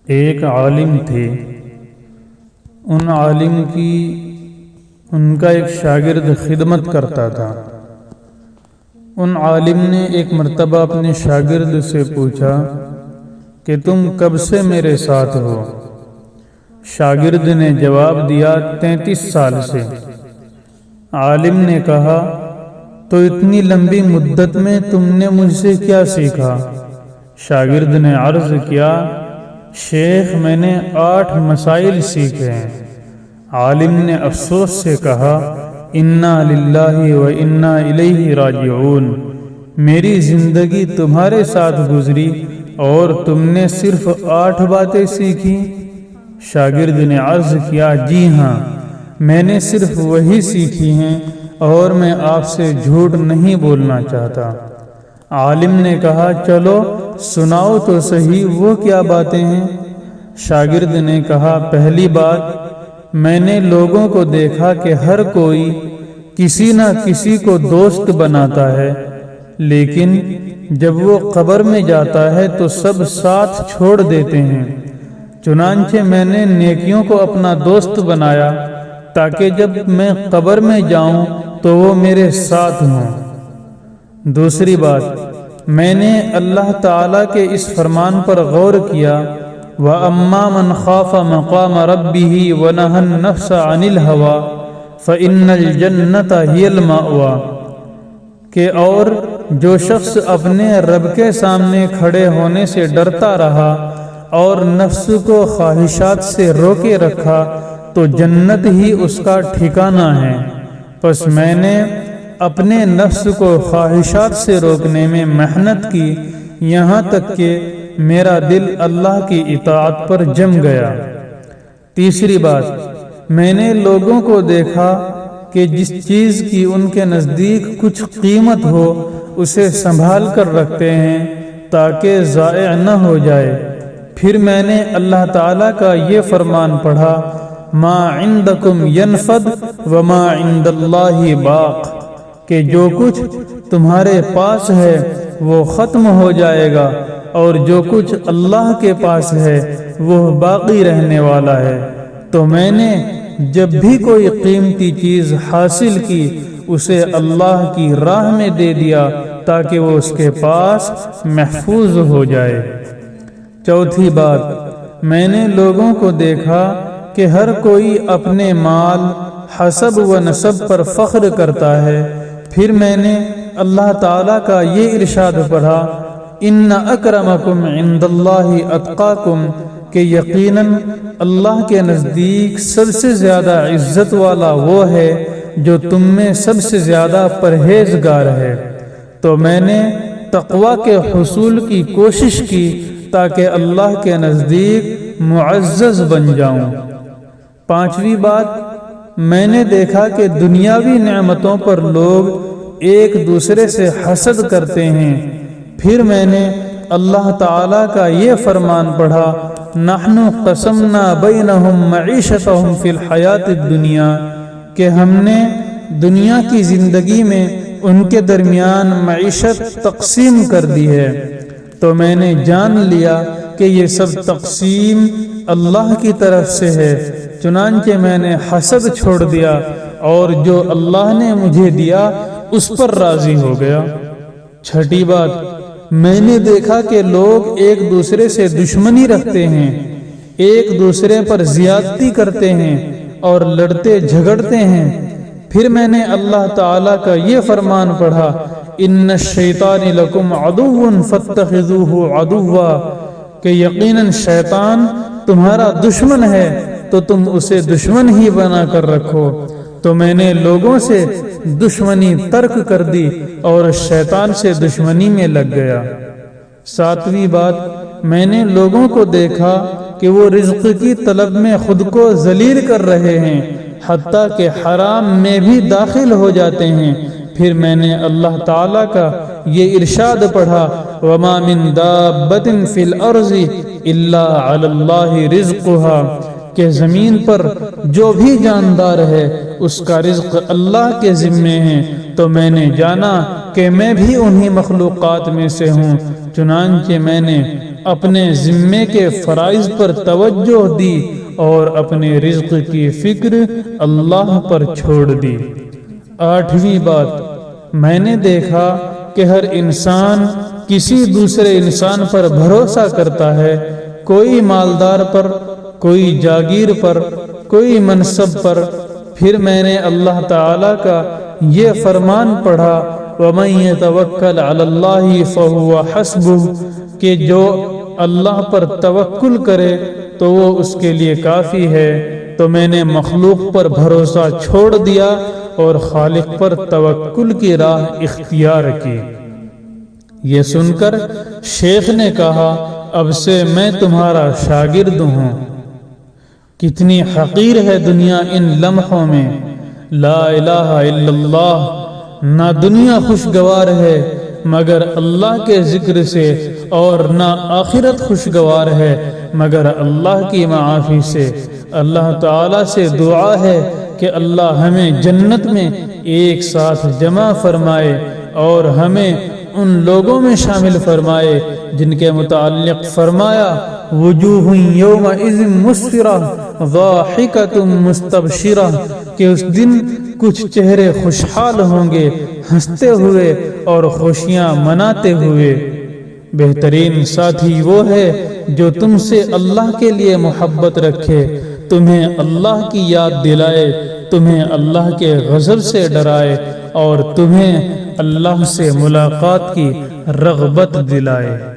ایک عالم تھے، ان عالم کی ان کا ایک شاگرد خدمت کرتا تھا۔ ان عالم نے ایک مرتبہ اپنے شاگرد سے پوچھا کہ تم کب سے میرے ساتھ ہو؟ شاگرد نے جواب دیا 33 سال سے۔ عالم نے کہا تو اتنی لمبی مدت میں تم نے مجھ سے کیا سیکھا؟ شاگرد نے عرض کیا شیخ میں نے 8 مسائل سیکھے ہیں۔ عالم نے افسوس سے کہا انا للہ و انا الیہ راجعون، میری زندگی تمہارے ساتھ گزری اور تم نے صرف 8 باتیں سیکھی؟ شاگرد نے عرض کیا جی ہاں، میں نے صرف وہی سیکھی ہیں اور میں آپ سے جھوٹ نہیں بولنا چاہتا۔ عالم نے کہا چلو سناؤ تو صحیح، وہ کیا باتیں ہیں؟ شاگرد نے کہا پہلی بات، میں نے لوگوں کو دیکھا کہ ہر کوئی کسی نہ کسی کو دوست بناتا ہے، لیکن جب وہ قبر میں جاتا ہے تو سب ساتھ چھوڑ دیتے ہیں۔ چنانچہ میں نے نیکیوں کو اپنا دوست بنایا تاکہ جب میں قبر میں جاؤں تو وہ میرے ساتھ ہوں۔ دوسری بات، میں نے اللہ تعالیٰ کے اس فرمان پر غور کیا وَأَمَّا مَنْ خَافَ مَقَامَ رَبِّهِ وَنَهَى النَّفْسَ عَنِ الْهَوَىٰ فَإِنَّ الْجَنَّةَ هِيَ الْمَأْوَىٰ، کہ اور جو شخص اپنے رب کے سامنے کھڑے ہونے سے ڈرتا رہا اور نفس کو خواہشات سے روکے رکھا تو جنت ہی اس کا ٹھکانہ ہے۔ پس میں نے اپنے نفس کو خواہشات سے روکنے میں محنت کی، یہاں تک کہ میرا دل اللہ کی اطاعت پر جم گیا۔ تیسری بات، میں نے لوگوں کو دیکھا کہ جس چیز کی ان کے نزدیک کچھ قیمت ہو اسے سنبھال کر رکھتے ہیں تاکہ ضائع نہ ہو جائے۔ پھر میں نے اللہ تعالیٰ کا یہ فرمان پڑھا ما عندکم ینفد وما عند اللہ باق، کہ جو کچھ تمہارے پاس ہے وہ ختم ہو جائے گا اور جو کچھ اللہ کے پاس ہے وہ باقی رہنے والا ہے۔ تو میں نے جب بھی کوئی قیمتی چیز حاصل کی اسے اللہ کی راہ میں دے دیا تاکہ وہ اس کے پاس محفوظ ہو جائے۔ چوتھی بات، میں نے لوگوں کو دیکھا کہ ہر کوئی اپنے مال، حسب و نسب پر فخر کرتا ہے۔ پھر میں نے اللہ تعالیٰ کا یہ ارشاد پڑھا ان اکرمکم عند اللہ اتقاکم، کہ یقیناً اللہ کے نزدیک سب سے زیادہ عزت والا وہ ہے جو تم میں سب سے زیادہ پرہیزگار ہے۔ تو میں نے تقوی کے حصول کی کوشش کی تاکہ اللہ کے نزدیک معزز بن جاؤں۔ پانچویں بات، میں نے دیکھا کہ دنیاوی نعمتوں پر لوگ ایک دوسرے سے حسد کرتے ہیں۔ پھر میں نے اللہ تعالیٰ کا یہ فرمان پڑھا نحن قسمنا بینہم معیشتہم فی الحیات الدنیا، کہ ہم نے دنیا کی زندگی میں ان کے درمیان معیشت تقسیم کر دی ہے۔ تو میں نے جان لیا کہ یہ سب تقسیم اللہ کی طرف سے ہے، چنانچہ میں نے حسد چھوڑ دیا اور جو اللہ نے مجھے دیا اس پر راضی ہو گیا۔ چھٹی بات، میں نے دیکھا کہ لوگ ایک دوسرے سے دشمنی رکھتے ہیں، ایک دوسرے پر زیادتی کرتے ہیں اور لڑتے جھگڑتے ہیں۔ پھر میں نے اللہ تعالیٰ کا یہ فرمان پڑھا ان الشیطان لکم عدو فاتخذوہ عدوا، کہ یقیناً شیطان تمہارا دشمن ہے تو تم اسے دشمن ہی بنا کر رکھو۔ تو میں نے لوگوں سے دشمنی ترک کر دی اور شیطان سے دشمنی میں لگ گیا۔ ساتویں بات، میں نے لوگوں کو دیکھا کہ وہ رزق کی طلب میں خود کو ذلیل کر رہے ہیں، حتیٰ کہ حرام میں بھی داخل ہو جاتے ہیں۔ پھر میں نے اللہ تعالیٰ کا یہ ارشاد پڑھا وما من دابۃ فی الارض الا علی اللہ رزقها، کہ زمین پر جو بھی جاندار ہے اس کا رزق اللہ کے ذمے ہے۔ تو میں نے جانا کہ میں بھی انہی مخلوقات میں سے ہوں، چنانچہ میں نے اپنے ذمے کے فرائض پر توجہ دی اور اپنے رزق کی فکر اللہ پر چھوڑ دی۔ 8ویں بات، میں نے دیکھا کہ ہر انسان کسی دوسرے انسان پر بھروسہ کرتا ہے، کوئی مالدار پر، کوئی جاگیر پر، کوئی منصب پر۔ پھر میں نے اللہ تعالیٰ کا یہ فرمان پڑھا، وَمَن يَتَوَكَّلْ عَلَى اللَّهِ فَهُوَ حَسْبُهُ، کہ جو اللہ پر توکل کرے تو وہ اس کے لیے کافی ہے۔ تو میں نے مخلوق پر بھروسہ چھوڑ دیا اور خالق پر توکل کی راہ اختیار کی۔ یہ سن کر شیخ نے کہا، اب سے میں تمہارا شاگرد ہوں۔ کتنی حقیر ہے دنیا ان لمحوں میں۔ لا الہ الا اللہ، نہ دنیا خوشگوار ہے مگر اللہ کے ذکر سے، اور نہ آخرت خوشگوار ہے مگر اللہ کی معافی سے۔ اللہ تعالیٰ سے دعا ہے کہ اللہ ہمیں جنت میں ایک ساتھ جمع فرمائے اور ہمیں ان لوگوں میں شامل فرمائے جن کے متعلق فرمایا، وجوہ یومئذ مسفرہ ضاحکۃ مستبشرہ، کہ اس دن کچھ چہرے خوشحال ہوں گے، ہنستے ہوئے اور خوشیاں مناتے ہوئے۔ بہترین ساتھی وہ ہے جو تم سے اللہ کے لیے محبت رکھے، تمہیں اللہ کی یاد دلائے، تمہیں اللہ کے غضب سے ڈرائے اور تمہیں اللہ سے ملاقات کی رغبت دلائے۔